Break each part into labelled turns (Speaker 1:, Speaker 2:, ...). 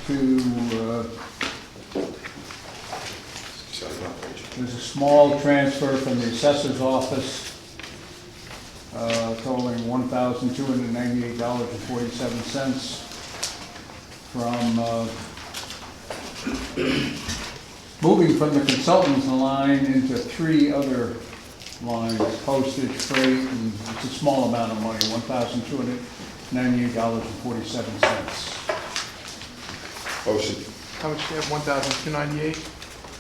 Speaker 1: to, there's a small transfer from the assessor's office totaling $1,298.47 from moving from the consultant's line into 3 other lines, postage, freight, and it's a small amount of money, $1,298.47.
Speaker 2: Motion.
Speaker 3: How much do you have, 1,298?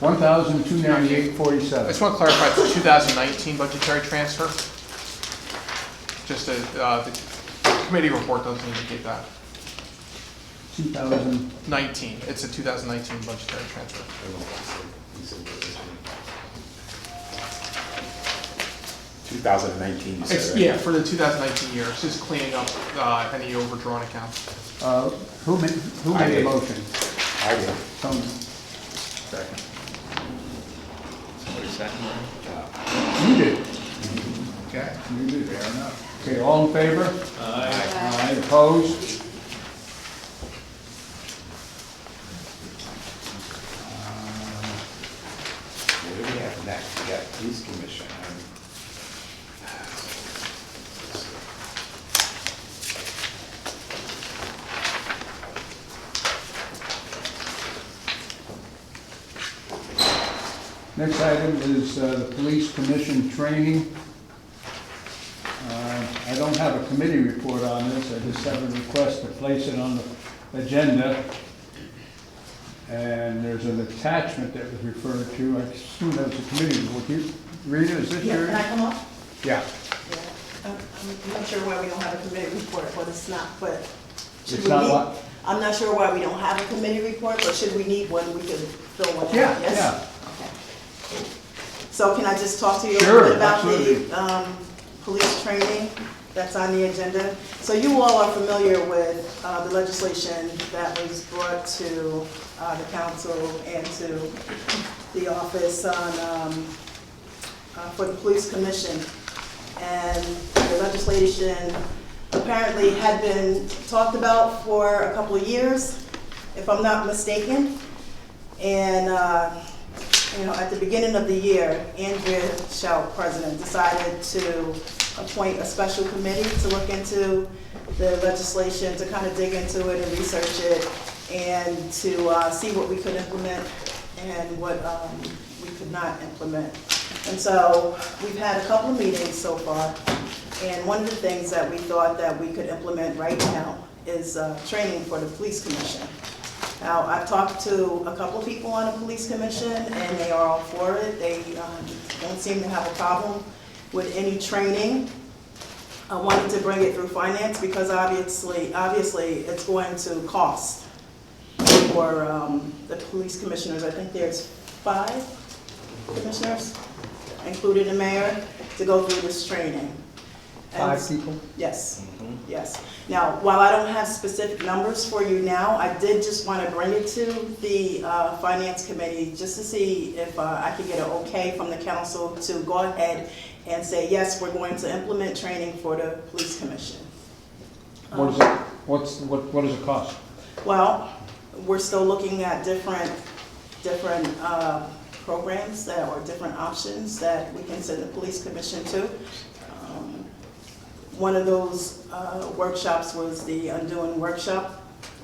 Speaker 1: $1,298.47.
Speaker 3: I just want to clarify, it's a 2019 budgetary transfer. Just the committee report doesn't indicate that.
Speaker 1: 2019.
Speaker 3: It's a 2019 budgetary transfer.
Speaker 2: 2019, you said,
Speaker 3: It's,
Speaker 2: right?
Speaker 3: yeah, for the 2019 year, it's just cleaning up any overdrawn accounts.
Speaker 1: Who made
Speaker 2: I
Speaker 1: the
Speaker 2: did.
Speaker 1: motion?
Speaker 2: I did.
Speaker 1: Tony.
Speaker 2: Second.
Speaker 4: Somebody second?
Speaker 1: You did.
Speaker 2: Okay.
Speaker 1: You did.
Speaker 2: Fair enough.
Speaker 1: Okay, all in favor?
Speaker 4: Aye.
Speaker 1: Aye, opposed?
Speaker 2: What do we have next? We got police commission.
Speaker 1: Next item is the police commission training. I don't have a committee report on this, I just have a request to place it on the agenda. And there's an attachment that was referred to, I assume that was a committee report. Rita, is this
Speaker 5: Yeah,
Speaker 1: yours?
Speaker 5: can I come up?
Speaker 1: Yeah.
Speaker 5: Yeah. I'm not sure why we don't have a committee report, but it's not, but. should
Speaker 1: It's
Speaker 5: we
Speaker 1: not
Speaker 5: need-
Speaker 1: what?
Speaker 5: I'm not sure why we don't have a committee report, but should we need one, we could fill one out,
Speaker 1: Yeah,
Speaker 5: yes?
Speaker 1: yeah.
Speaker 5: Okay. So can I just talk to you a
Speaker 1: Sure,
Speaker 5: little bit about
Speaker 1: absolutely.
Speaker 5: the police training that's on the agenda? So you all are familiar with the legislation that was brought to the council and to the office on, for the police commission. And the legislation apparently had been talked about for a couple of years, if I'm not mistaken. And at the beginning of the year, Andrea Schaup, president, decided to appoint a special committee to look into the legislation, to kind of dig into it and research it, and to see what we could implement and what we could not implement. And so we've had a couple of meetings so far, and one of the things that we thought that we could implement right now is training for the police commission. Now, I've talked to a couple of people on the police commission, and they are all for it. They don't seem to have a problem with any training. I wanted to bring it through finance because obviously it's going to cost for the police commissioners. I think there's 5 commissioners, including the mayor, to go through this training. And
Speaker 1: 5 people?
Speaker 5: yes, yes. Now, while I don't have specific numbers for you now, I did just want to bring it to the finance committee just to see if I could get an okay from the council to go ahead and say, yes, we're going to implement training for the police commission.
Speaker 1: What is it? What does it cost?
Speaker 5: Well, we're still looking at different programs or different options that we can send the police commission to. One of those workshops was the Undoing workshop.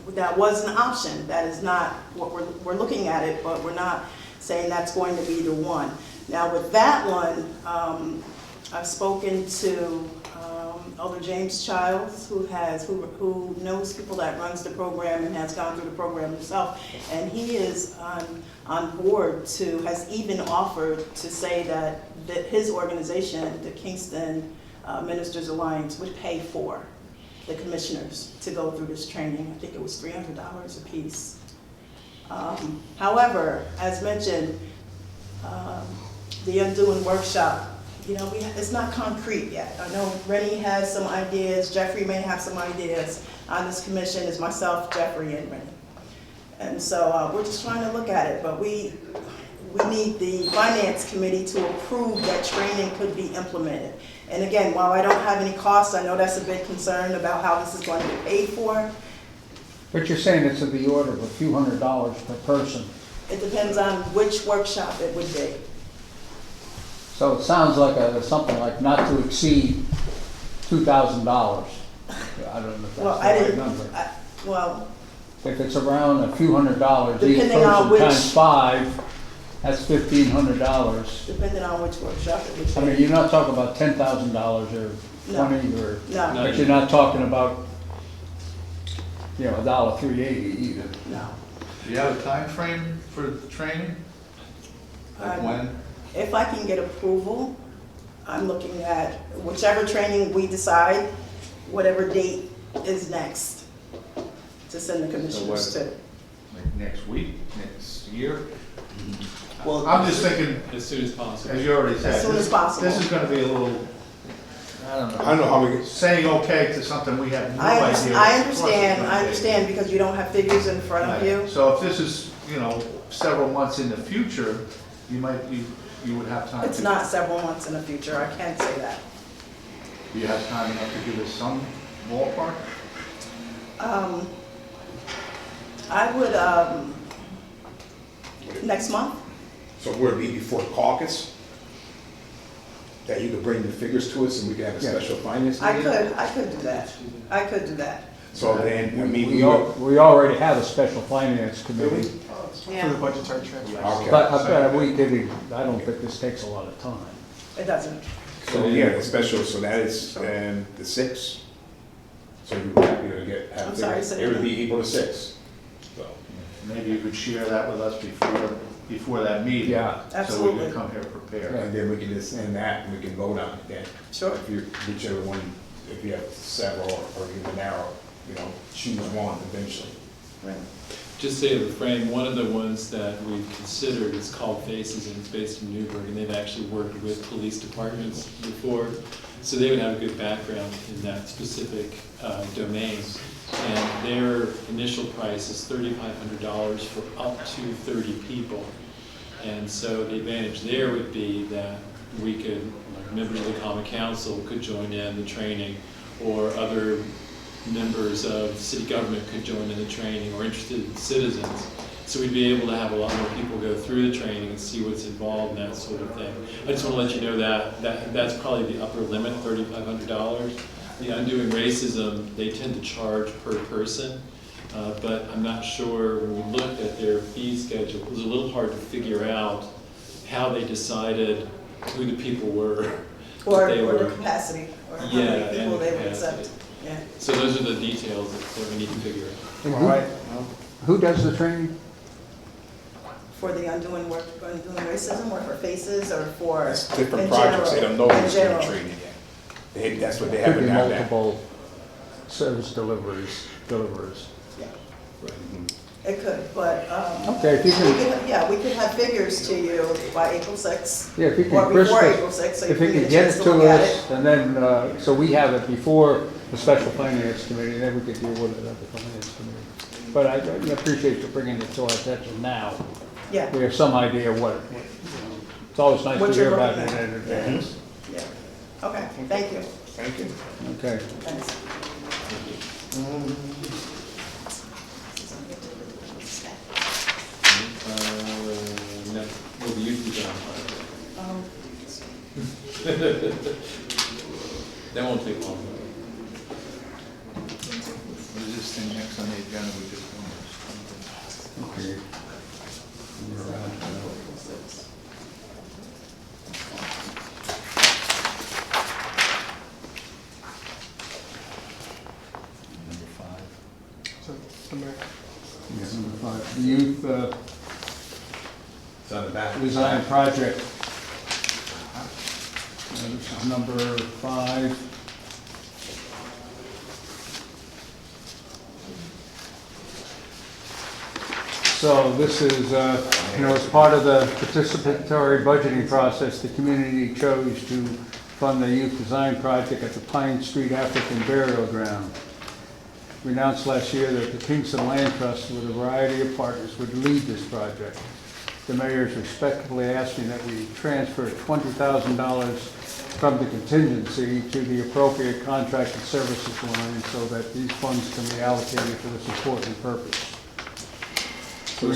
Speaker 5: That was an option. That is not what we're looking at it, but we're not saying that's going to be the one. Now with that one, I've spoken to Elder James Childs, who knows people that runs the program and has gone through the program himself, and he is on board has even offered to say that his organization, the Kingston Ministers Alliance, would pay for the commissioners to go through this training. I think it was $300 a piece. However, as mentioned, the Undoing workshop, it's not concrete yet. I know Rennie has some ideas, Jeffrey may have some ideas. On this commission is myself, Jeffrey, and Rennie. And so we're just trying to look at it, but we need the finance committee to approve that training could be implemented. And again, while I don't have any costs, I know that's a big concern about how this is going to be paid for.
Speaker 1: But you're saying it's of the order of a few $100s per person.
Speaker 5: It depends on which workshop it would be.
Speaker 1: So it sounds like something like not to exceed $2,000. I don't know if
Speaker 5: Well,
Speaker 1: that's
Speaker 5: I
Speaker 1: the right
Speaker 5: didn't,
Speaker 1: number.
Speaker 5: well,
Speaker 1: If it's around a few $100s each
Speaker 5: Depending on
Speaker 1: person
Speaker 5: which-
Speaker 1: times 5, that's $1,500.
Speaker 5: depending on which workshop it would be.
Speaker 1: I mean, you're not talking about $10,000 or
Speaker 5: No.
Speaker 1: 20 or,
Speaker 5: No,
Speaker 1: but you're not talking about, you know, $1.380 either.
Speaker 5: no.
Speaker 4: Do you have a time frame for the training? Like
Speaker 5: Um,
Speaker 4: when?
Speaker 5: If I can get approval, I'm looking at whichever training we decide, whatever date is next to send the commissioners to.
Speaker 4: Like next week, next year?
Speaker 2: Well,
Speaker 4: I'm just thinking,
Speaker 6: As soon as possible.
Speaker 4: as you already said.
Speaker 5: As soon
Speaker 4: this-
Speaker 5: as possible.
Speaker 4: This is gonna be a little, I don't know.
Speaker 2: I don't know how we get,
Speaker 4: Saying okay to something we have no
Speaker 5: I
Speaker 4: idea.
Speaker 5: understand,
Speaker 4: what the cost is gonna
Speaker 5: I
Speaker 4: be.
Speaker 5: understand because you don't have figures in front of
Speaker 4: Right.
Speaker 5: you.
Speaker 4: So if this is, you know, several months in the future, you would have time.
Speaker 5: It's
Speaker 4: to-
Speaker 5: not several months in the future, I can't say that.
Speaker 4: Do you have time enough to give us some ballpark?
Speaker 5: I would, next month,
Speaker 2: so would it be before caucus? That you could bring the figures to us and we could have a
Speaker 1: Yeah.
Speaker 2: special finance
Speaker 5: I
Speaker 2: meeting?
Speaker 5: could do that. I could do that.
Speaker 2: So then, I mean,
Speaker 1: We already have a special finance committee.
Speaker 3: For the budgetary transfers.
Speaker 2: Okay.
Speaker 1: But I don't think this takes a lot of time.
Speaker 5: It doesn't.
Speaker 2: So, yeah, the special, so that is, the 6th. So you would have to get,
Speaker 5: I'm
Speaker 2: have,
Speaker 5: sorry,
Speaker 2: figures.
Speaker 5: say
Speaker 2: It would
Speaker 5: again.
Speaker 2: be April the 6th. So,
Speaker 4: Maybe you could share that with us before that meeting.
Speaker 1: Yeah.
Speaker 4: So we
Speaker 5: Absolutely.
Speaker 4: can come here prepared.
Speaker 2: and then we can just send that and we can vote on it then.
Speaker 5: Sure.
Speaker 2: If you, whichever one, if you have several or even narrow, you know, choose one eventually.
Speaker 5: Right.
Speaker 6: Just say the frame, one of the ones that we've considered is called Faces, and it's based in Newburgh, and they've actually worked with police departments before, so they would have a good background in that specific domain. And their initial price is $3,500 for up to 30 people. And so the advantage there would be that we could, like members of the Common Council could join in the training, or other members of city government could join in the training, or interested citizens. So we'd be able to have a lot more people go through the training and see what's involved and that sort of thing. I just want to let you know that's probably the upper limit, $3,500. The Undoing Racism, they tend to charge per person, but I'm not sure, when we looked at their fee schedule, it was a little hard to figure out how they decided who the people were.
Speaker 5: Or
Speaker 6: that they
Speaker 5: the
Speaker 6: were.
Speaker 5: capacity, or how
Speaker 6: Yeah,
Speaker 5: many people
Speaker 6: and
Speaker 5: they would
Speaker 6: capacity.
Speaker 5: accept. Yeah.
Speaker 6: So those are the details that we need to figure out.
Speaker 1: And
Speaker 4: All right.
Speaker 1: who does the training?
Speaker 5: For the undoing racism, or for faces, or for.
Speaker 2: That's different
Speaker 5: in
Speaker 2: projects, they
Speaker 5: general?
Speaker 2: don't know
Speaker 5: In
Speaker 2: who's doing
Speaker 5: general.
Speaker 2: training yet. That's what they
Speaker 1: Could
Speaker 2: haven't
Speaker 1: be
Speaker 2: now.
Speaker 1: multiple service deliverers.
Speaker 5: Yeah. It could, but,
Speaker 1: Okay, if you
Speaker 5: we could have figures to you by April 6th.
Speaker 1: Yeah, if you
Speaker 5: Or
Speaker 1: can,
Speaker 5: before
Speaker 1: Chris,
Speaker 5: April 6th, so
Speaker 1: if
Speaker 5: you
Speaker 1: you
Speaker 5: can
Speaker 1: could
Speaker 5: get a
Speaker 1: get
Speaker 5: chance
Speaker 1: it
Speaker 5: to
Speaker 1: to
Speaker 5: look at
Speaker 1: us, and then, so we have it before the special finance committee, then we could deal with it at the finance committee. But I appreciate you bringing it to our attention now.
Speaker 5: Yeah,
Speaker 1: We have some idea what, it's always nice to
Speaker 5: What you're
Speaker 1: hear about it
Speaker 5: looking
Speaker 1: in
Speaker 5: at.
Speaker 1: advance.
Speaker 5: yeah. Okay, thank you.
Speaker 2: Thank you.
Speaker 1: Okay.
Speaker 5: Thanks.
Speaker 6: No, well, the youth design part.
Speaker 5: Um,
Speaker 6: That won't take long.
Speaker 4: What is this thing next on the agenda we just finished?
Speaker 1: Okay. You're around to know.
Speaker 4: Number 5.
Speaker 3: So, the mayor.
Speaker 1: Yes, number 5, the youth
Speaker 2: It's on the back.
Speaker 1: design project. This is number 5. So this is, as part of the participatory budgeting process, the community chose to fund the youth design project at the Pine Street African Burial Ground. We announced last year that the Kingston Land Trust, with a variety of partners, would lead this project. the mayor's respectfully asking that we transfer $20,000 from the contingency to the appropriate contracted services line so that these funds can be allocated for this important purpose.
Speaker 2: So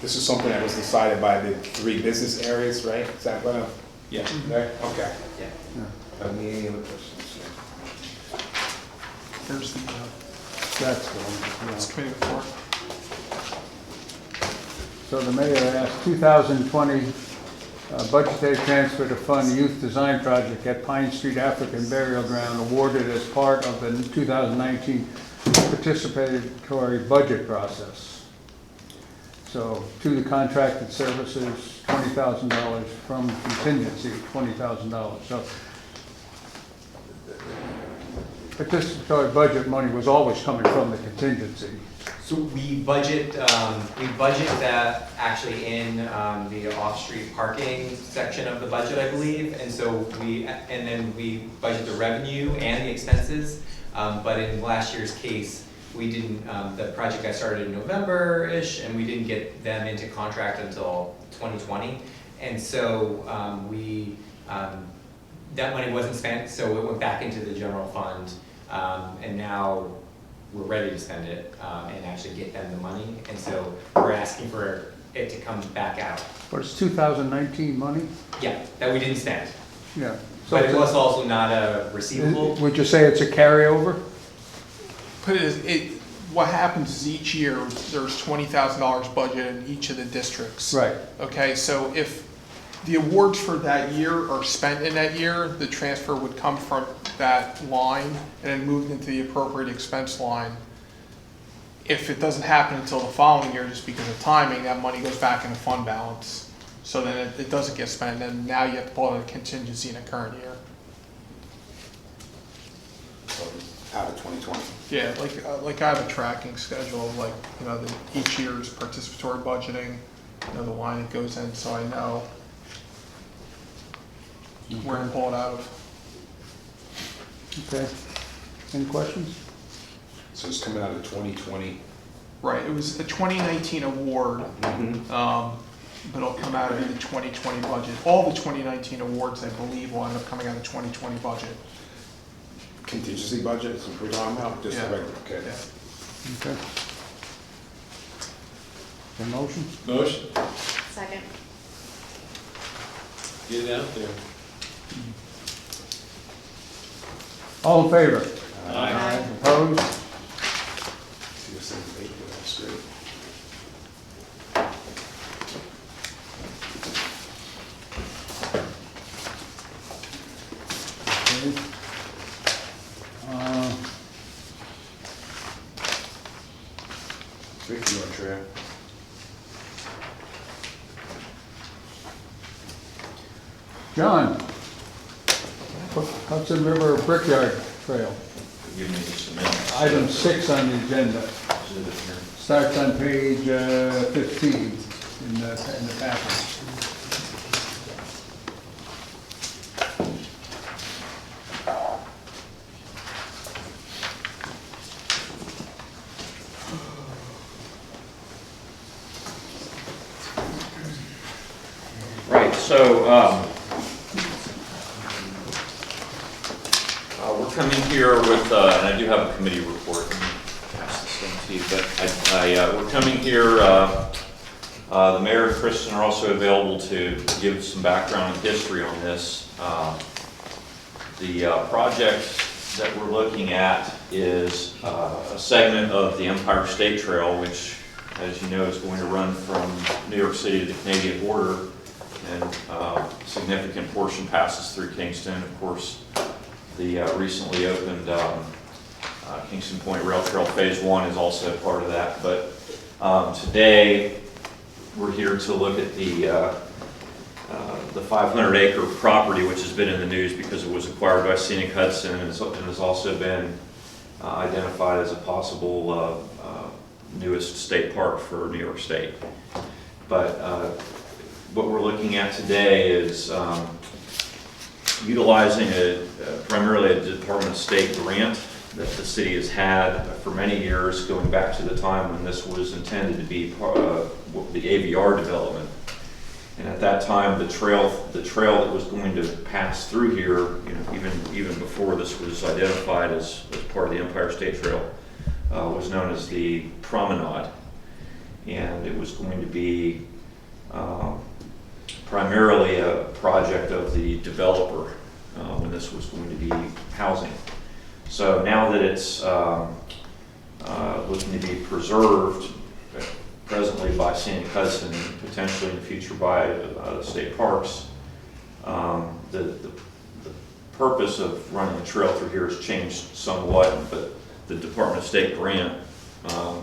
Speaker 2: this is something that was decided by the 3 business areas, right? Is that what I'm?
Speaker 6: Yeah.
Speaker 2: Right, okay.
Speaker 1: Yeah.
Speaker 2: Any other questions?
Speaker 3: Here's the,
Speaker 1: That's the one.
Speaker 3: this
Speaker 1: Yeah.
Speaker 3: committee report.
Speaker 1: So the mayor asked 2020 budgetary transfer to fund youth design project at Pine Street African Burial Ground awarded as part of the 2019 participatory budget process. So to the contracted services, $20,000 from contingency, $20,000. So participatory budget money was always coming from the contingency.
Speaker 7: So we budget that actually in the off-street parking section of the budget, I believe. And so then we budget the revenue and the expenses. But in last year's case, we didn't, the project got started in November-ish, and we didn't get them into contract until 2020. And so that money wasn't spent, so it went back into the general fund. And now we're ready to spend it and actually get them the money. And so we're asking for it to come back out.
Speaker 1: But it's 2019 money?
Speaker 7: Yeah, that we didn't spend.
Speaker 1: Yeah. So
Speaker 7: But it was also not a receivable.
Speaker 1: would you say it's a carryover?
Speaker 3: Put it as, what happens is each year, there's $20,000 budget in each of the districts.
Speaker 1: Right.
Speaker 3: Okay, so if the awards for that year are spent in that year, the transfer would come from that line and then moved into the appropriate expense line. If it doesn't happen until the following year, just because of timing, that money goes back in the fund balance. So then it doesn't get spent, and now you have to pull out a contingency in the current year.
Speaker 2: So out of 2020.
Speaker 3: Yeah, like I have a tracking schedule of each year's participatory budgeting, the line it goes in, so I know where to pull it out of.
Speaker 1: Okay. Any questions?
Speaker 2: So it's coming out of 2020.
Speaker 3: Right, it was a 2019 award, but it'll come out of the 2020 budget. All the 2019 awards, I believe, will end up coming out of the 2020 budget.
Speaker 2: Contingency budget, is what we're talking about? Just the
Speaker 3: Yeah.
Speaker 2: regular, okay.
Speaker 3: Yeah.
Speaker 1: Okay. A motion?
Speaker 6: Motion,
Speaker 8: Second.
Speaker 6: get it out there.
Speaker 1: All in favor?
Speaker 6: Aye.
Speaker 1: Opposed?
Speaker 2: See this in the paper, that's great.
Speaker 1: Okay.
Speaker 2: Rick, you want to try?
Speaker 1: John? Hudson River Brickyard Trail,
Speaker 9: Give me just a minute.
Speaker 1: item 6 on the agenda.
Speaker 9: Exhibit here.
Speaker 1: Starts on page 15 in the package.
Speaker 9: Right, so, we're coming here with, and I do have a committee report, let me pass this thing to you, but we're coming here, the mayor and Kristen are also available to give some background and history on this. The project that we're looking at is a segment of the Empire State Trail, which, as you know, is going to run from New York City to the Canadian border, and a significant portion passes through Kingston. Of course, the recently opened Kingston Point Rail Trail Phase 1 is also part of that. But today, we're here to look at the 500-acre property, which has been in the news because it was acquired by Scenic Hudson and has also been identified as a possible newest state park for New York State. But what we're looking at today is utilizing primarily a Department of State grant that the city has had for many years, going back to the time when this was intended to be part of the AVR development. And at that time, the trail that was going to pass through here, you know, even before this was identified as part of the Empire State Trail, was known as the Promenade. And it was going to be primarily a project of the developer when this was going to be housing. So now that it's looking to be preserved presently by Sandy Hudson, and potentially in the future by the state parks, the purpose of running the trail through here has changed somewhat, but the Department of State grant,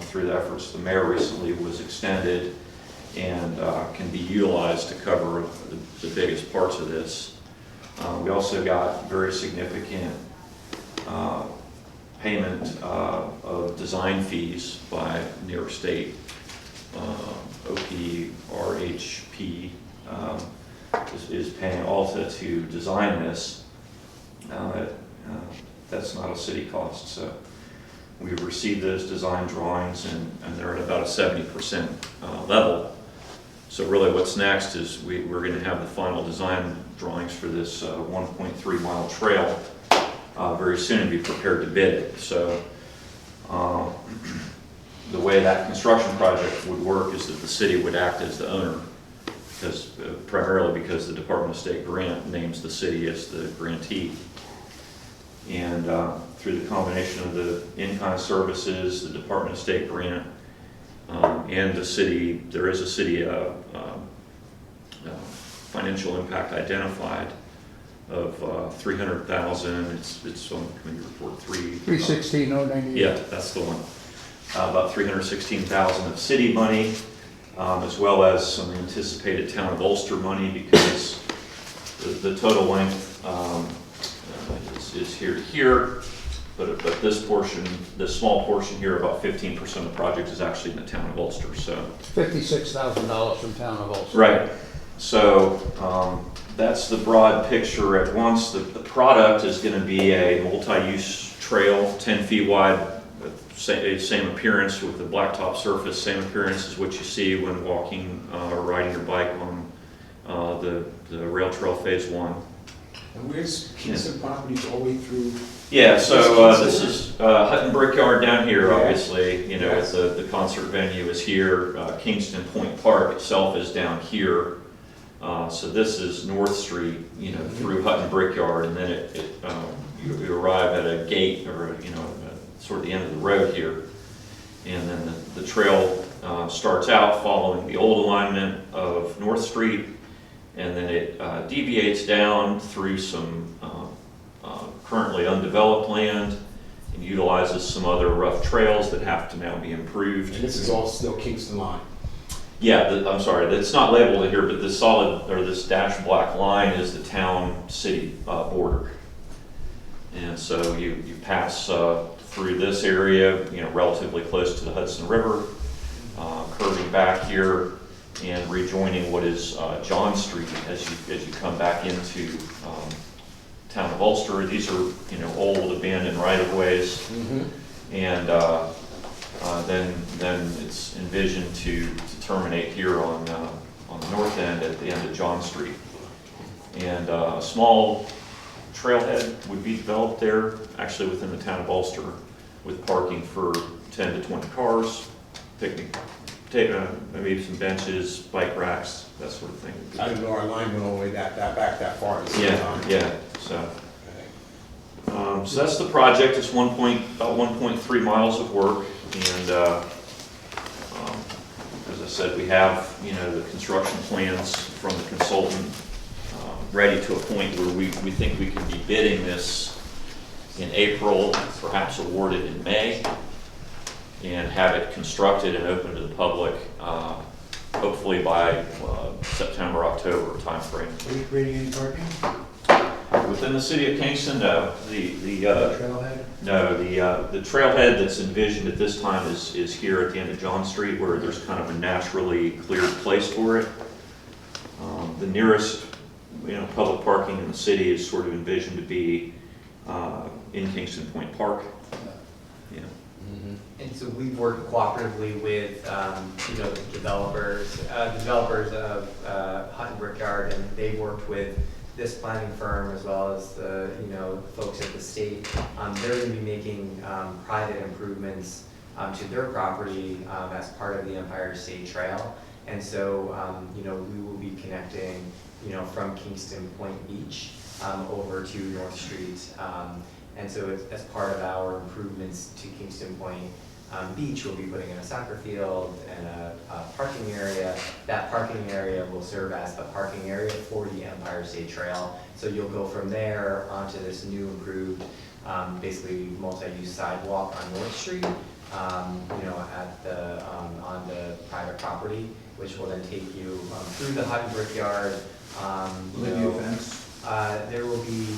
Speaker 9: through the efforts of the mayor recently, was extended and can be utilized to cover the biggest parts of this. We also got very significant payment of design fees by New York State. OPRHP is paying Alta to design this. That's not a city cost, so we've received those design drawings and they're at about a 70% level. So really what's next is we're going to have the final design drawings for this 1.3 mile trail very soon and be prepared to bid it. So the way that construction project would work is that the city would act as the owner, because primarily because the Department of State grant names the city as the grantee. And through the combination of the in-kind services, the Department of State grant, and the city, there is a city financial impact identified of $300,000. It's on the committee report
Speaker 1: 316,098.
Speaker 9: Yeah, that's the one. About $316,000 of city money, as well as some anticipated town of Ulster money, because the total length is here to here, but this portion, this small portion here, about 15% of the project is actually in the town of Ulster. So
Speaker 1: $56,000 from town of Ulster.
Speaker 9: right. So that's the broad picture at once. The product is going to be a multi-use trail, 10 feet wide. Same appearance with the blacktop surface, same appearance as what you see when walking or riding your bike on the rail trail phase 1.
Speaker 2: And where's Kingston properties all the way through?
Speaker 9: Yeah, so this is Hutton Brickyard down here,
Speaker 2: Yeah.
Speaker 9: obviously. You know,
Speaker 2: Yes.
Speaker 9: the concert venue is here. Kingston Point Park itself is down here. So this is North Street, you know, through Hutton Brickyard, and then you arrive at a gate, or you know, sort of the end of the road here. And then the trail starts out following the old alignment of North Street, and then it deviates down through some currently undeveloped land and utilizes some other rough trails that have to now be improved.
Speaker 2: And this is all still Kingston line.
Speaker 9: Yeah, I'm sorry, it's not labeled here, but this solid, or this dashed black line is the town-city border. And so you pass through this area, you know, relatively close to the Hudson River, curving back here and rejoining what is John Street as you come back into town of Ulster. These are, you know, old abandoned right-of-ways. And then it's envisioned to terminate here on the north end at the end of John Street. And a small trailhead would be developed there, actually within the town of Ulster, with parking for 10 to 20 cars, picnic, maybe some benches, bike racks, that sort of thing.
Speaker 2: I didn't know our line went all the way back that far at the same time.
Speaker 9: Yeah, so. So that's the project. It's about 1.3 miles of work, and as I said, we have, you know, the construction plans from the consultant ready to a point where we think we can be bidding this in April, perhaps awarded in May, and have it constructed and open to the public hopefully by September, October timeframe.
Speaker 8: Are you creating any parking?
Speaker 9: Within the city of Kingston, no.
Speaker 8: Trailhead?
Speaker 9: No, the trailhead that's envisioned at this time is here at the end of John Street, where there's kind of a naturally cleared place for it. The nearest, you know, public parking in the city is sort of envisioned to be in Kingston Point Park. You know,
Speaker 7: And so we've worked cooperatively with, you know, the developers of Hutton Brickyard, and they've worked with this planning firm as well as the, you know, folks at the state. They're gonna be making private improvements to their property as part of the Empire State Trail. And so, you know, we will be connecting, you know, from Kingston Point Beach over to North Street. And so as part of our improvements to Kingston Point Beach, we'll be putting in a soccer field and a parking area. That parking area will serve as the parking area for the Empire State Trail. So you'll go from there onto this new improved, basically multi-use sidewalk on North Street, you know, at the, on the private property, which will then take you through the Hutton Brickyard.
Speaker 8: Will there be a fence?
Speaker 7: There will be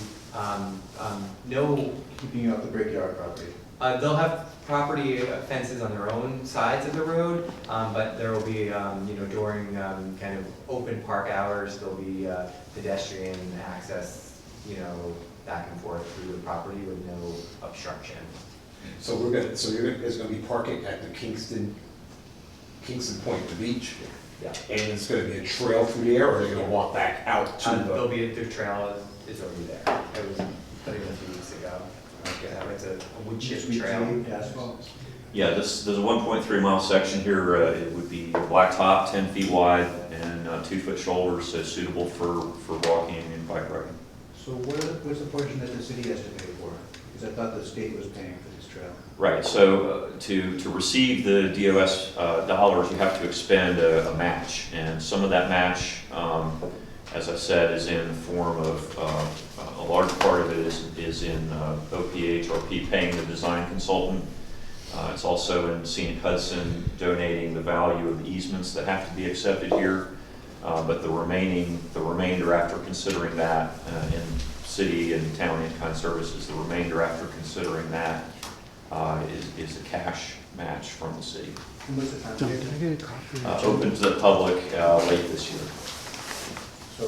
Speaker 7: no,
Speaker 8: Keeping you off the Brickyard property?
Speaker 7: they'll have property fences on their own sides of the road, but there will be, you know, during kind of open park hours, there'll be pedestrian access, you know, back and forth through the property with no obstruction.
Speaker 2: So there's gonna be parking at the Kingston Point, the beach?
Speaker 7: Yeah.
Speaker 2: And it's gonna be a trail through there, or are they gonna walk back out to
Speaker 7: There'll
Speaker 2: the?
Speaker 7: be, the trail is already there. It was put in a few weeks ago. It's a wood chip trail.
Speaker 8: Asphalt?
Speaker 9: yeah, there's a 1.3 mile section here. It would be blacktop, 10 feet wide, and 2-foot shoulders, so suitable for walking and bike riding.
Speaker 8: So what's the portion that the city has to pay for? Because I thought the state was paying for this trail.
Speaker 9: Right, so to receive the DOS dollars, you have to expend a match, and some of that match, as I said, is in the form of, a large part of it is in OPHRP paying the design consultant. It's also in Scenic Hudson donating the value of the easements that have to be accepted here, but the remainder after considering that, in city and town in-kind services, the remainder after considering that is a cash match from the city.
Speaker 8: And what's the time?
Speaker 9: Open to the public late this year.
Speaker 8: So,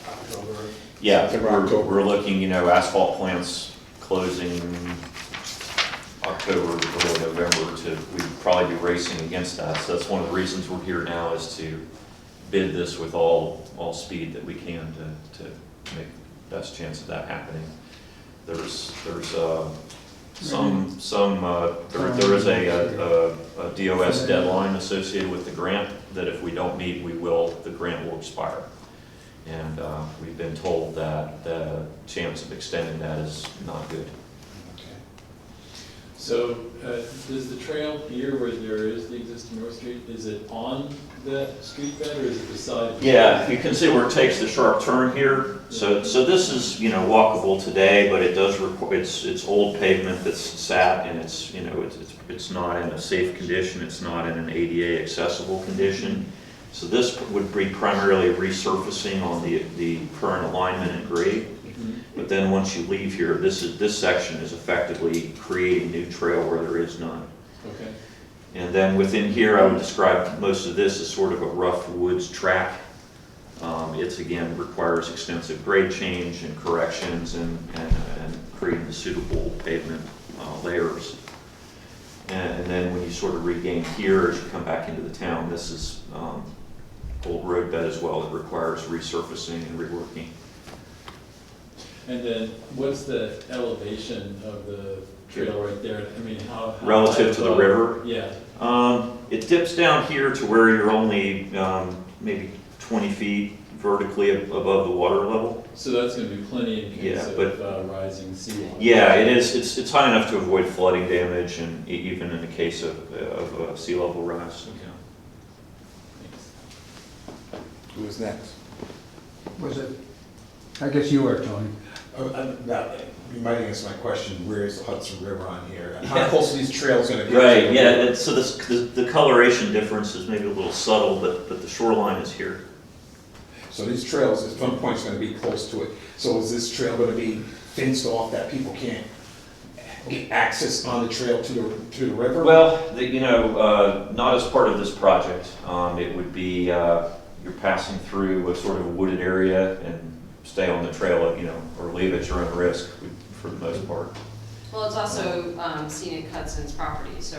Speaker 8: October?
Speaker 9: Yeah,
Speaker 2: September, October.
Speaker 9: we're looking, you know, asphalt plants closing October, early November we'd probably be racing against that. So that's one of the reasons we're here now, is to bid this with all speed that we can to make the best chance of that happening. There is a DOS deadline associated with the grant that if we don't meet, the grant will expire. And we've been told that the chance of extending that is not good.
Speaker 6: So, does the trail here where there is the existing North Street, is it on the street bed or is it beside?
Speaker 9: Yeah, you can see where it takes the sharp turn here. So this is, you know, walkable today, but it does it's old pavement that's sat, and it's, you know, it's not in a safe condition. It's not in an ADA accessible condition. So this would be primarily resurfacing on the current alignment and grade. But then once you leave here, this section is effectively creating new trail where there is none.
Speaker 6: Okay.
Speaker 9: And then within here, I would describe most of this as sort of a rough woods track. It's again requires extensive grade change and corrections and creating the suitable pavement layers. And then when you sort of regain here as you come back into the town, this is old road bed as well. It requires resurfacing and reworking.
Speaker 6: And then what's the elevation of the trail right there? I mean, how
Speaker 9: Relative to the river?
Speaker 6: Yeah.
Speaker 9: It dips down here to where you're only maybe 20 feet vertically above the water level.
Speaker 6: So that's going to be plenty in case
Speaker 9: Yeah,
Speaker 6: of rising sea level.
Speaker 9: Yeah, it is. It's high enough to avoid flooding damage, and even in the case of sea level rise.
Speaker 6: Okay. Thanks.
Speaker 2: Who's next?
Speaker 1: Was it, I guess you are, Tony.
Speaker 2: Now, you might answer my question, where is the Hudson River on here? How close are these trails gonna be?
Speaker 9: Right. Yeah. So the coloration difference is maybe a little subtle, but the shoreline is here.
Speaker 2: So these trails, at some point, is gonna be close to it. So is this trail gonna be fenced off that people can't get access on the trail to the river?
Speaker 9: Well, not as part of this project. It would be you're passing through a sort of wooded area and stay on the trail, or leave at your own risk. for the most part.
Speaker 10: Well, it's also scenic Hudson's property, so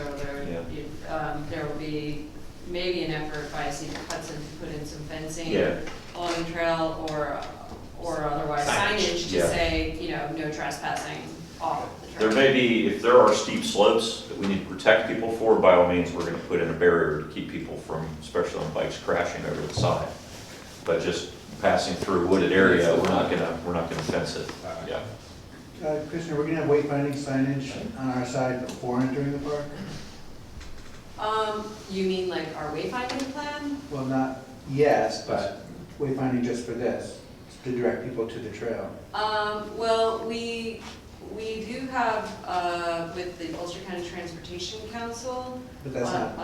Speaker 9: Yeah.
Speaker 10: there will be maybe an effort by scenic Hudson to put in some fencing
Speaker 9: Yeah.
Speaker 10: along the trail or otherwise signage to
Speaker 9: Yeah.
Speaker 10: say, you know, no trespassing off the
Speaker 9: There
Speaker 10: trail.
Speaker 9: may be, if there are steep slopes that we need to protect people for, by all means, we're gonna put in a barrier to keep people from, especially on bikes, crashing over the side. But just passing through a wooded area, we're not gonna fence it, yeah.
Speaker 8: Commissioner, we're gonna have wayfinding signage on our side before entering the park?
Speaker 10: You mean like our wayfinding plan?
Speaker 8: Well, not, yes, but wayfinding just for this, to direct people to the trail.
Speaker 10: Well, we do have, with the Ulster County Transportation Council,
Speaker 8: But that's not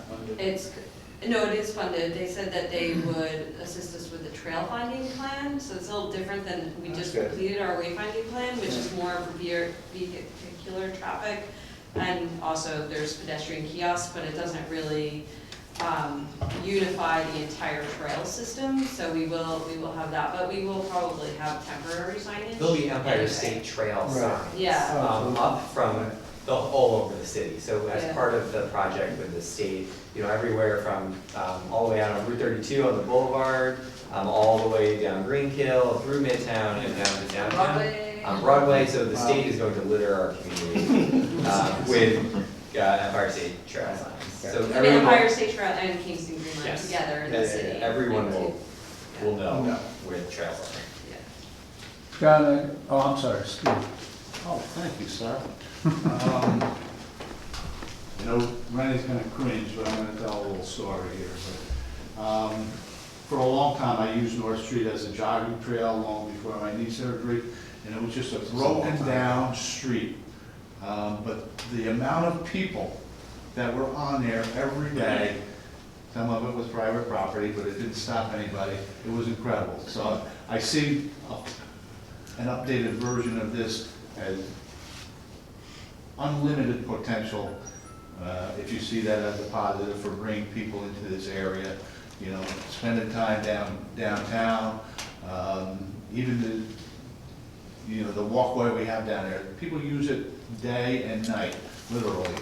Speaker 8: funded.
Speaker 10: it is funded. They said that they would assist us with the trail finding plan, so it's a little different than, we
Speaker 8: That's
Speaker 10: just
Speaker 8: good.
Speaker 10: completed our wayfinding plan, which is more for vehicular traffic. And also there's pedestrian kiosks, but it doesn't really unify the entire trail system, so we will have that, but we will probably have temporary signage.
Speaker 7: There'll be Empire
Speaker 10: anyway.
Speaker 7: State Trail
Speaker 8: Right.
Speaker 7: signs.
Speaker 10: Yeah.
Speaker 7: Up from all over the city. So as
Speaker 10: Yeah.
Speaker 7: part of the project with the state, you know, everywhere from all the way out on Route 32 on the boulevard, all the way down Greenkill, through Midtown and down to downtown.
Speaker 10: Broadway.
Speaker 7: On Broadway, so the state is going to litter our community with Empire State Trail signs. So
Speaker 10: The
Speaker 7: everyone will-
Speaker 10: Empire State Trail and Kingston Green Line
Speaker 7: Yes.
Speaker 10: together in
Speaker 7: Yeah,
Speaker 10: the
Speaker 7: yeah,
Speaker 10: city.
Speaker 7: yeah. Everyone will know
Speaker 8: No.
Speaker 7: with trail signs.
Speaker 10: Yeah.
Speaker 1: John, I'm sorry, Steve.
Speaker 4: Oh, thank you, sir. You know, Rennie's gonna cringe, but I'm gonna tell a little story here. But, for a long time, I used North Street as a jogging trail long before my knee surgery, and it was just a broken down street. But the amount of people that were on there every day, some of it was private property, but it didn't stop anybody. It was incredible. So I see an updated version of this as unlimited potential, if you see that as a positive for bringing people into this area, you know, spending time downtown, even the walkway we have down there, people use it day and night, literally,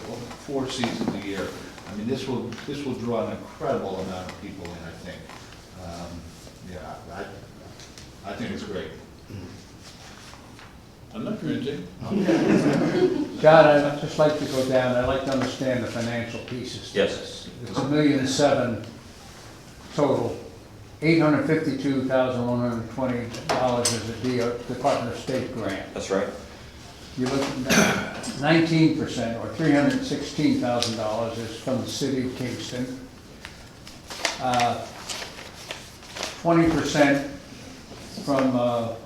Speaker 4: 4 seasons a year. I mean, this will draw an incredible amount of people in, I think. I think it's great.
Speaker 6: I'm not cringing.
Speaker 1: John, I'd just like to go down, I'd like to understand the financial pieces. to
Speaker 9: Yes.
Speaker 1: this. It's $1,000,007 total. $852,120 is a Department of State grant.
Speaker 9: That's right.
Speaker 1: You look at 19% or $316,000 is from the city of Kingston. 20% from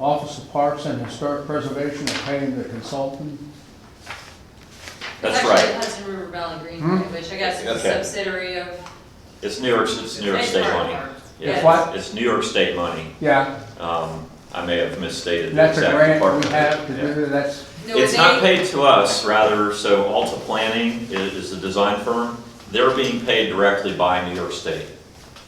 Speaker 1: Office of Parks and Historic Preservation are paying the consultant.
Speaker 9: That's
Speaker 10: Actually,
Speaker 9: right.
Speaker 10: Hudson River Valley Greenway, which I guess is a
Speaker 9: Okay.
Speaker 10: subsidiary of.
Speaker 9: It's New York State money. Yeah,
Speaker 1: It's what?
Speaker 9: It's New York State money.
Speaker 1: Yeah,
Speaker 9: I may have misstated the
Speaker 1: that's a
Speaker 9: exact
Speaker 1: grant
Speaker 9: department.
Speaker 1: we have to
Speaker 9: Yeah.
Speaker 1: do, that's,
Speaker 10: No,
Speaker 9: It's
Speaker 10: they-
Speaker 9: not paid to us, rather, so Alta Planning is the design firm. They're being paid directly by New York State.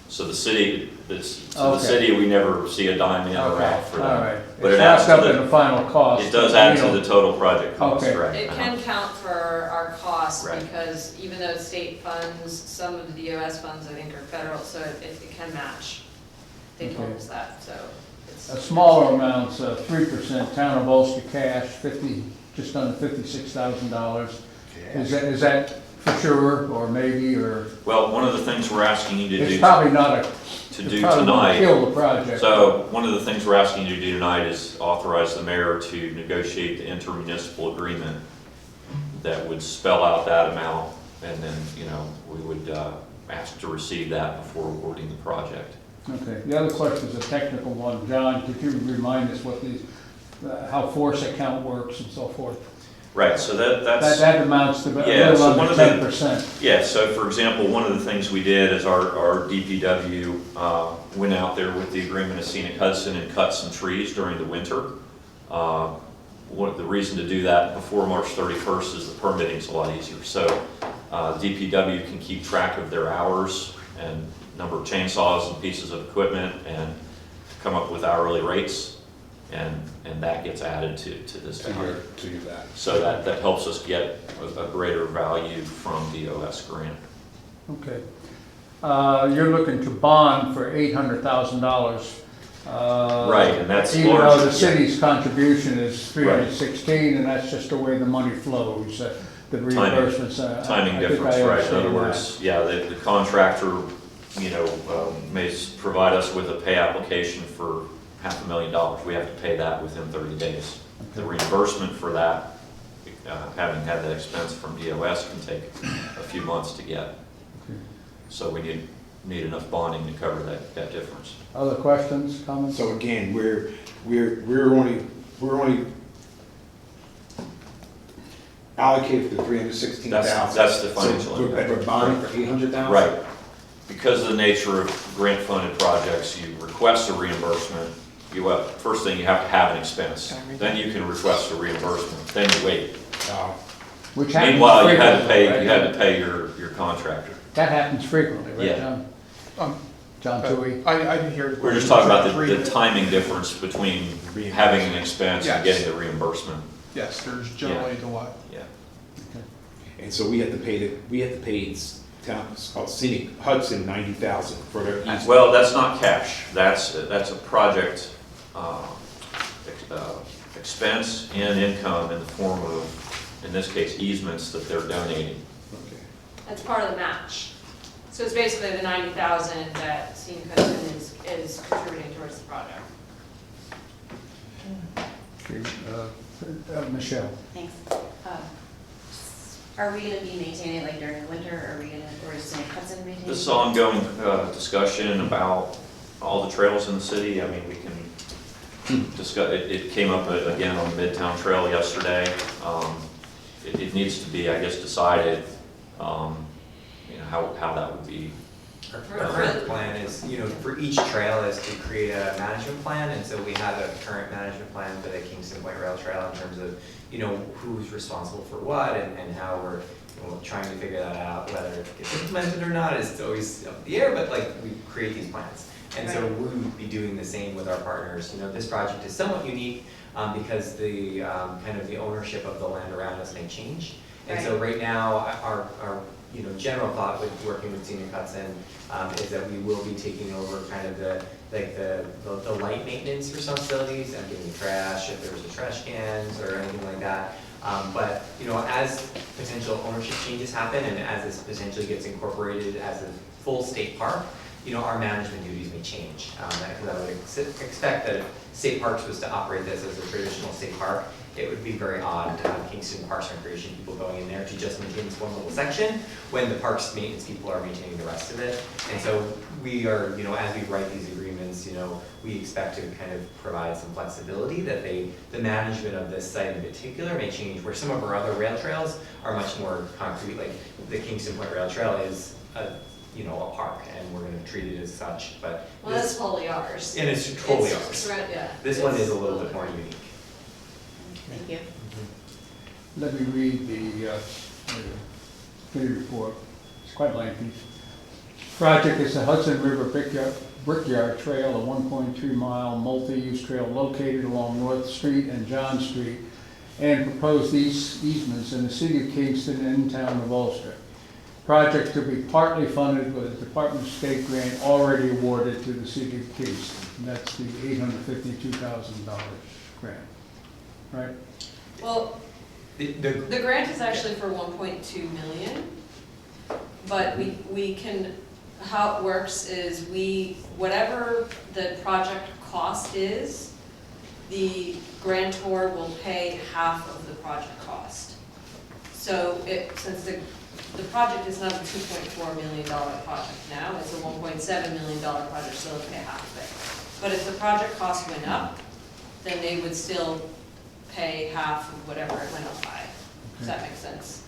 Speaker 9: So the city,
Speaker 1: Okay.
Speaker 9: we never see a dime in or
Speaker 1: okay,
Speaker 9: out for
Speaker 1: all
Speaker 9: them.
Speaker 1: right.
Speaker 9: But
Speaker 1: It's
Speaker 9: it adds
Speaker 1: wrapped
Speaker 9: to
Speaker 1: up in the final cost.
Speaker 9: It does add
Speaker 1: You
Speaker 9: to
Speaker 1: know,
Speaker 9: the total project cost,
Speaker 1: Okay.
Speaker 9: right?
Speaker 10: It
Speaker 9: Uh-huh.
Speaker 10: can count for our costs
Speaker 9: Right.
Speaker 10: because even though state funds, some of the DOS funds I think are federal, so it can match. They told
Speaker 1: Okay.
Speaker 10: us that, so it's.
Speaker 1: Smaller amounts, 3%, Town of Ulster cash, just under $56,000. Is that for sure, or maybe, or,
Speaker 9: Well, one of the things we're asking you to
Speaker 1: it's
Speaker 9: do
Speaker 1: probably not a,
Speaker 9: to
Speaker 1: it's
Speaker 9: do
Speaker 1: probably won't
Speaker 9: tonight.
Speaker 1: kill the project.
Speaker 9: So one of the things we're asking you to do tonight is authorize the mayor to negotiate the intermunicipal agreement that would spell out that amount, and then, we would ask to receive that before awarding the project.
Speaker 1: Okay, the other question is a technical one. John, could you remind us what these, how force account works and so forth?
Speaker 9: Right, so that's.
Speaker 1: That amounts to a
Speaker 9: Yeah,
Speaker 1: little
Speaker 9: so one
Speaker 1: under
Speaker 9: of the-
Speaker 1: 10%.
Speaker 9: Yeah, so for example, one of the things we did is our DPW went out there with the agreement of Scenic Hudson and cut some trees during the winter. The reason to do that before March 31st is the permitting's a lot easier. So DPW can keep track of their hours and number of chainsaws and pieces of equipment and come up with hourly rates. and that gets added to this
Speaker 2: To
Speaker 9: value.
Speaker 2: your back.
Speaker 9: So that helps us get a greater value from DOS grant.
Speaker 1: Okay. You're looking to bond for $800,000.
Speaker 9: Right, and that's
Speaker 1: even though
Speaker 9: large,
Speaker 1: the
Speaker 9: yeah.
Speaker 1: city's contribution is 316, and that's just the way the money flows, the reimbursements.
Speaker 9: Timing
Speaker 1: I think
Speaker 9: difference,
Speaker 1: I
Speaker 9: right? In other
Speaker 1: understand
Speaker 9: words, yeah, the contractor, may provide us with a pay application for $500,000. We have to pay that within 30 days. The reimbursement for that, having had that expense from DOS, can take a few months to get.
Speaker 1: Okay.
Speaker 9: So we need enough bonding to cover that difference.
Speaker 1: Other questions, comments?
Speaker 2: So again, we're only allocated for the 316,000.
Speaker 9: That's the financial
Speaker 2: So
Speaker 9: impact.
Speaker 2: we're bonding for 800,000?
Speaker 9: Right. Because of the nature of grant-funded projects, you request a reimbursement, first thing, you have to have an expense. Then you can request a reimbursement, then you wait.
Speaker 1: Which happens
Speaker 9: Meanwhile, you had
Speaker 1: frequently, right?
Speaker 9: to pay your contractor.
Speaker 1: That happens frequently, right,
Speaker 9: Yeah.
Speaker 1: John?
Speaker 3: Um,
Speaker 1: John Tui?
Speaker 3: I didn't hear.
Speaker 9: We're just talking about
Speaker 3: Three-
Speaker 9: the timing difference between having an expense and
Speaker 3: Yes.
Speaker 9: getting the reimbursement.
Speaker 3: Yes, there's generally a delay.
Speaker 9: Yeah.
Speaker 2: And so we have to pay town, it's called Scenic Hudson, 90,000 for their easement.
Speaker 9: Well, that's not cash. That's a project expense and income in the form of, in this case, easements that they're donating.
Speaker 2: Okay.
Speaker 10: That's part of the match. So it's basically the 90,000 that Scenic Hudson is contributing towards the project.
Speaker 1: Michelle?
Speaker 11: Thanks. Are we gonna be maintaining it like during the winter, or are we gonna, or is St. Hudson maintaining?
Speaker 9: This ongoing discussion about all the trails in the city, I mean, we can discuss, it came up again on the Midtown Trail yesterday. It needs to be, I guess, decided, how that would be.
Speaker 7: Our current plan is, for each trail is to create a management plan, and so we have a current management plan for the Kingston Point Rail Trail in terms of, who's responsible for what and how we're trying to figure that out. Whether it gets implemented or not is always up in the air, but we create these plans. And so we would be doing the same with our partners. This project is somewhat unique because the kind of the ownership of the land around us may change. And so right now, our general thought with working with Scenic Hudson is that we will be taking over kind of the light maintenance responsibilities, emptying the trash, if there's a trash cans or anything like that. But as potential ownership changes happen and as this potentially gets incorporated as a full state park, our management duties may change. Because I would expect that if State Parks was to operate this as a traditional state park, it would be very odd to have Kingston Parks and Recreation people going in there to just maintain this one little section when the parks maintenance people are maintaining the rest of it. And so we are, as we write these agreements, we expect to kind of provide some flexibility that the management of this site in particular may change, where some of our other rail trails are much more concrete. Like the Kingston Point Rail Trail is a park, and we're going to treat it as such. But
Speaker 10: That's totally ours.
Speaker 7: And it's totally ours.
Speaker 10: Yeah.
Speaker 7: This one is a little bit more unique.
Speaker 11: Thank you.
Speaker 1: Let me read the committee report. It's quite lengthy. Project is the Hudson River Brickyard Trail, a 1.3-mile multi-use trail located along North Street and John Street, and proposed easements in the city of Kingston and town of Ulster. Project to be partly funded with a Department of State grant already awarded to the city of Kingston. And that's the $852,000 grant, right?
Speaker 10: Well, the grant is actually for 1.2 million, but we can, how it works is whatever the project cost is, the grantor will pay half of the project cost. So since the project is not a $2.4 million project now, it's a $1.7 million project, so they'll pay half of it. But if the project cost went up, then they would still pay half of whatever it went up by. Does that make sense?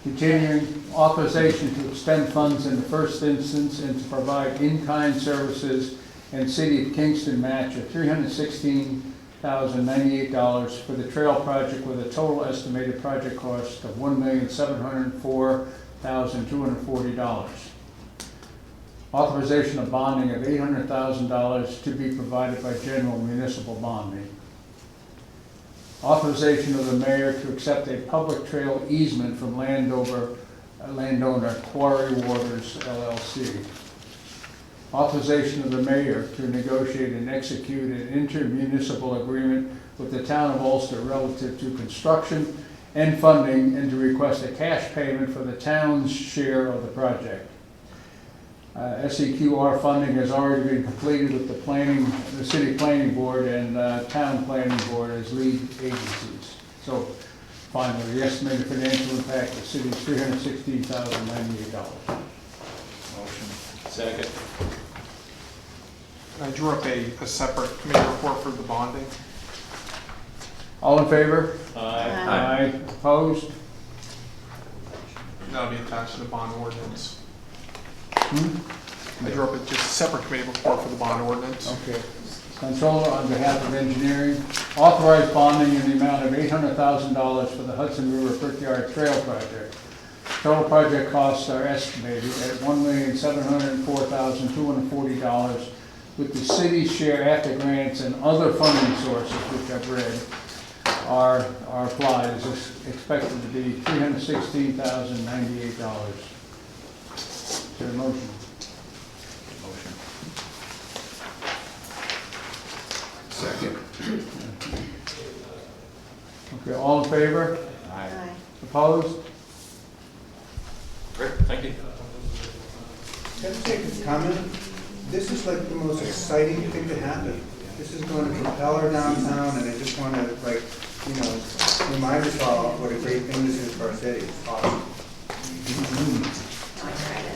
Speaker 1: Continuing, authorization to expend funds in the first instance and to provide in-kind services and City of Kingston match of $316,098 for the trail project with a total estimated project cost of $1,704,240. Authorization of bonding of $800,000 to be provided by general municipal bonding. Authorization of the mayor to accept a public trail easement from landowner Quarry Waters LLC. Authorization of the mayor to negotiate and execute an intermunicipal agreement with the town of Ulster relative to construction and funding, and to request a cash payment for the town's share of the project. SEQR funding has already been completed with the city planning board and town planning board as lead agencies. So finally, the estimated financial impact of the city is $316,098.
Speaker 6: Motion. Second.
Speaker 3: I drew up a separate committee report for the bonding.
Speaker 1: All in favor?
Speaker 6: Aye.
Speaker 1: Aye. Opposed?
Speaker 3: That'll be attached to the bond ordinance.
Speaker 1: Hmm?
Speaker 3: I drew up just a separate committee report for the bond ordinance.
Speaker 1: Okay. Controller, on behalf of engineering, authorize bonding in the amount of $800,000 for the Hudson River Brickyard Trail project. Total project costs are estimated at $1,704,240, with the city's share after grants and other funding sources, which I've read, are applied, is expected to be $316,098. Is there a motion?
Speaker 6: Motion.
Speaker 2: Second.
Speaker 1: Okay, all in favor?
Speaker 11: Aye.
Speaker 1: Opposed?
Speaker 9: Great, thank you.
Speaker 8: Can I take a comment? This is like the most exciting thing to happen. This is going to propel our downtown, and I just want to, like, remind us all what a great thing this is for our city. It's awesome.
Speaker 11: I tried it.